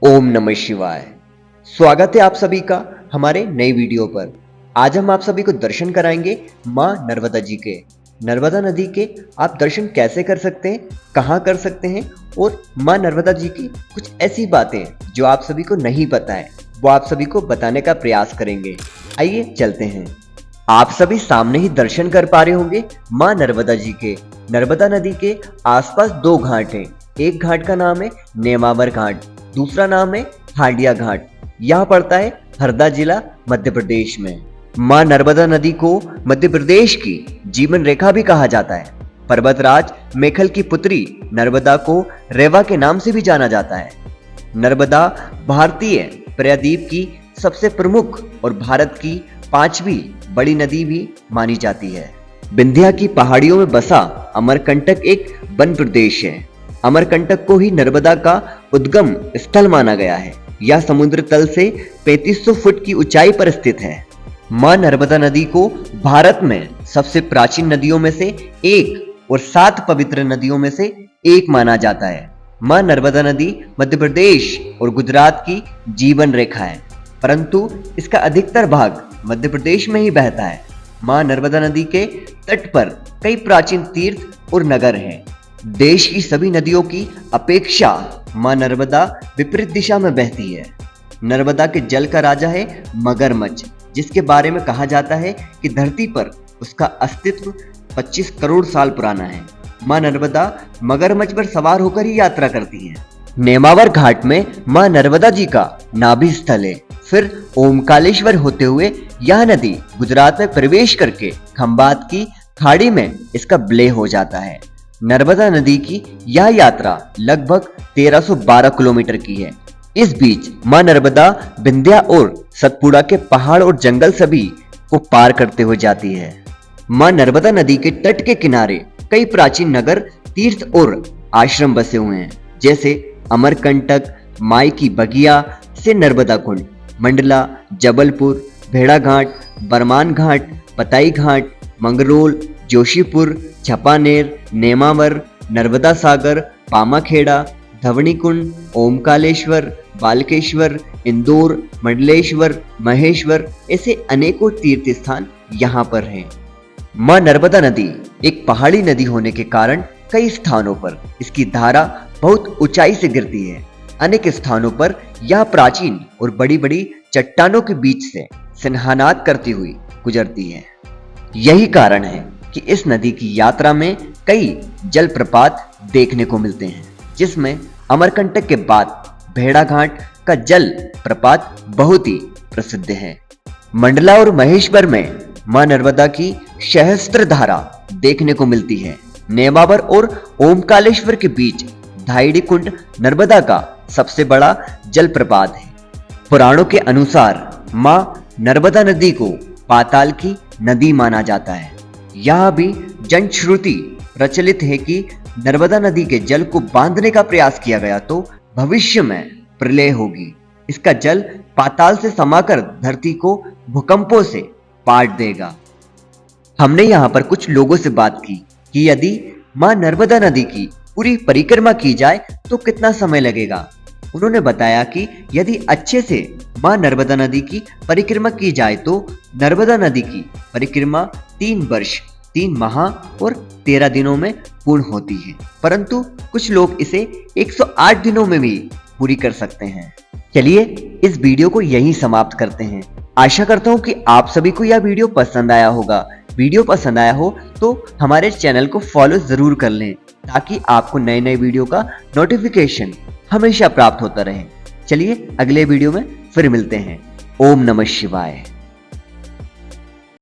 ओम नमः शिवाय। स्वागत है आप सभी का हमारे नए वीडियो पर। आज हम आप सभी को दर्शन कराएंगे माँ नर्मदा जी के। नर्मदा नदी के आप दर्शन कैसे कर सकते हैं, कहाँ कर सकते हैं और माँ नर्मदा जी की कुछ ऐसी बातें जो आप सभी को नहीं पता है वो आप सभी को बताने का प्रयास करेंगे। आइए चलते हैं। आप सभी सामने ही दर्शन कर पा रहे होंगे माँ नर्मदा जी के। नर्मदा नदी के आसपास दो घाट हैं। एक घाट का नाम है नेमावर घाट, दूसरा नाम है हांडिया घाट। यह पड़ता है हरदा जिला मध्य प्रदेश में। मां नर्मदा नदी को मध्य प्रदेश की जीवन रेखा भी कहा जाता है। पर्वतराज मेखल की पुत्री नर्मदा को रेवा के नाम से भी जाना जाता है। नर्मदा भारतीय प्रायद्वीप की सबसे प्रमुख और भारत की 5वीं बड़ी नदी भी मानी जाती है। विंध्या की पहाड़ियों में बसा अमरकंटक एक वन प्रदेश है। अमरकंटक को ही नर्मदा का उद्गम स्थल माना गया है। यह समुद्र तल से 3500 फुट की ऊंचाई पर स्थित है। मां नर्मदा नदी को भारत में सबसे प्राचीन नदियों में से एक और 7 पवित्र नदियों में से एक माना जाता है। मां नर्मदा नदी मध्य प्रदेश और गुजरात की जीवन रेखा है, परंतु इसका अधिकतर भाग मध्य प्रदेश में ही बहता है। मां नर्मदा नदी के तट पर कई प्राचीन तीर्थ और नगर हैं। देश की सभी नदियों की अपेक्षा मां नर्मदा विपरीत दिशा में बहती है। नर्मदा के जल का राजा है मगरमच्छ, जिसके बारे में कहा जाता है कि धरती पर उसका अस्तित्व 25 करोड़ साल पुराना है। मां नर्मदा मगरमच्छ पर सवार होकर ही यात्रा करती है। नेमावर घाट में मां नर्मदा जी का नाभि स्थल है। फिर ओमकालेश्वर होते हुए यह नदी गुजरात में प्रवेश करके खंभात की खाड़ी में इसका विलय हो जाता है। नर्मदा नदी की यह यात्रा लगभग 1312 किलोमीटर की है। इस बीच मां नर्मदा विंध्या और सतपुड़ा के पहाड़ और जंगल सभी को पार करते हुए जाती है। मां नर्मदा नदी के तट के किनारे कई प्राचीन नगर, तीर्थ और आश्रम बसे हुए हैं, जैसे अमरकंटक, माई की बगिया से नर्मदा कुंड, मंडला, जबलपुर, भेड़ा घाट, बरमान घाट, पताई घाट, मंगरोल, जोशीपुर, छपानेर, नेमावर, नर्मदा सागर, पामाखेड़ा, धवनी कुंड, ओमकालेश्वर, बालकेश्वर, इंदौर, मंडलेश्वर, महेश्वर, ऐसे अनेकों तीर्थ स्थान यहाँ पर हैं। मां नर्मदा नदी एक पहाड़ी नदी होने के कारण कई स्थानों पर इसकी धारा बहुत ऊंचाई से गिरती है। अनेक स्थानों पर यह प्राचीन और बड़ी बड़ी चट्टानों के बीच से सिन्हानाद करती हुई गुजरती है। यही कारण है कि इस नदी की यात्रा में कई जलप्रपात देखने को मिलते हैं, जिसमें अमरकंटक के बाद भेड़ा घाट का जल प्रपात बहुत ही प्रसिद्ध है। मंडला और महेश्वर में मां नर्मदा की सहस्त्र धारा देखने को मिलती है। नेमावर और ओमकालेश्वर के बीच धाइडी कुंड नर्मदा का सबसे बड़ा जलप्रपात है। पुराणों के अनुसार मां नर्मदा नदी को पाताल की नदी माना जाता है। यह भी जनश्रुति प्रचलित है कि नर्मदा नदी के जल को बांधने का प्रयास किया गया तो भविष्य में प्रलय होगी। इसका जल पाताल से समाकर धरती को भूकंपों से पाट देगा। हमने यहाँ पर कुछ लोगों से बात की कि यदि मां नर्मदा नदी की पूरी परिक्रमा की जाए तो कितना समय लगेगा। उन्होंने बताया कि यदि अच्छे से मां नर्मदा नदी की परिक्रमा की जाए तो नर्मदा नदी की परिक्रमा 3 वर्ष, 3 माह और 13 दिनों में पूर्ण होती है, परंतु कुछ लोग इसे 108 दिनों में भी पूरी कर सकते हैं। चलिए इस वीडियो को यहीं समाप्त करते हैं। आशा करता हूँ कि आप सभी को यह वीडियो पसंद आया होगा। वीडियो पसंद आया हो तो हमारे चैनल को फॉलो जरूर कर लें, ताकि आपको नए नए वीडियो का नोटिफिकेशन हमेशा प्राप्त होता रहे। चलिए अगले वीडियो में फिर मिलते हैं। ओम नमः शिवाय।